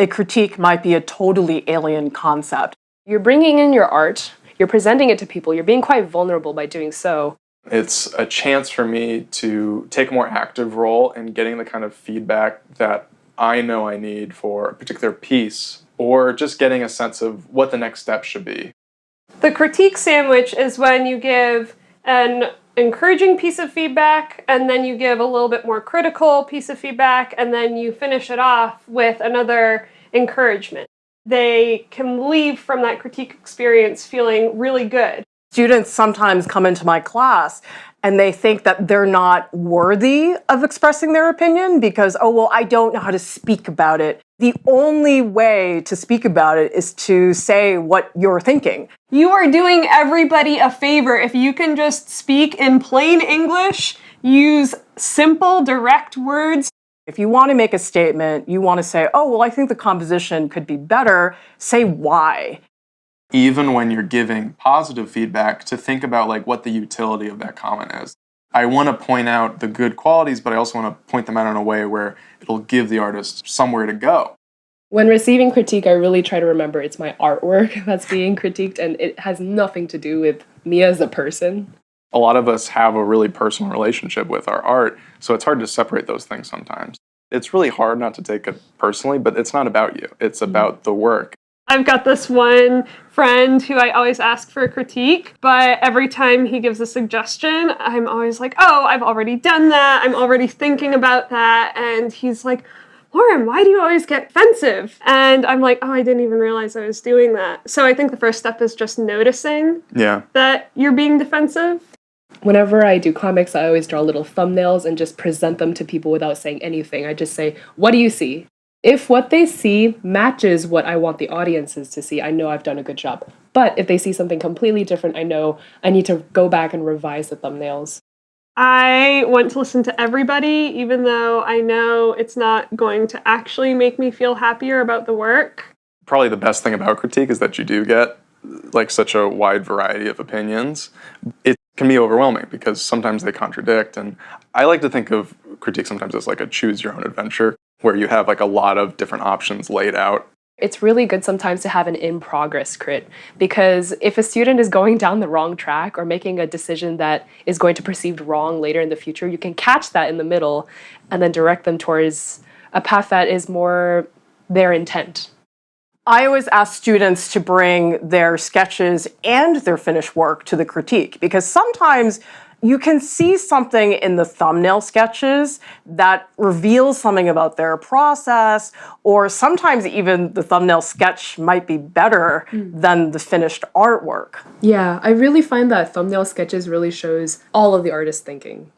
a critique might be a totally alien concept. You're bringing in your art, you're presenting it to people, you're being quite vulnerable by doing so. It's a chance for me to take a more active role in getting the kind of feedback that I know I need for a particular piece, or just getting a sense of what the next step should be. The critique sandwich is when you give an encouraging piece of feedback, and then you give a little bit more critical piece of feedback, and then you finish it off with another encouragement. They can leave from that critique experience feeling really good. Students sometimes come into my class and they think that they're not worthy of expressing their opinion because, oh, well, I don't know how to speak about it. The only way to speak about it is to say what you're thinking. You are doing everybody a favor if you can just speak in plain English, use simple, direct words. If you want to make a statement, you want to say, oh, well, I think the composition could be better, say why. Even when you're giving positive feedback, to think about like what the utility of that comment is. I want to point out the good qualities, but I also want to point them out in a way where it'll give the artist somewhere to go. When receiving critique, I really try to remember it's my artwork that's being critiqued, and it has nothing to do with me as a person. A lot of us have a really personal relationship with our art, so it's hard to separate those things sometimes. It's really hard not to take it personally, but it's not about you. It's about the work. I've got this one friend who I always ask for a critique, but every time he gives a suggestion, I'm always like, oh, I've already done that. I'm already thinking about that. And he's like, Lauren, why do you always get defensive? And I'm like, oh, I didn't even realize I was doing that. So I think the first step is just noticing that you're being defensive. Whenever I do comics, I always draw little thumbnails and just present them to people without saying anything. I just say, what do you see? If what they see matches what I want the audiences to see, I know I've done a good job. But if they see something completely different, I know I need to go back and revise the thumbnails. I want to listen to everybody, even though I know it's not going to actually make me feel happier about the work. Probably the best thing about critique is that you do get like such a wide variety of opinions. It can be overwhelming because sometimes they contradict, and I like to think of critique sometimes as like a choose your own adventure, where you have like a lot of different options laid out. It's really good sometimes to have an in-progress crit, because if a student is going down the wrong track or making a decision that is going to be perceived wrong later in the future, you can catch that in the middle and then direct them towards a path that is more their intent. I always ask students to bring their sketches and their finished work to the critique, because sometimes you can see something in the thumbnail sketches that reveals something about their process, or sometimes even the thumbnail sketch might be better than the finished artwork. Yeah, I really find that thumbnail sketches really shows all of the artist's thinking.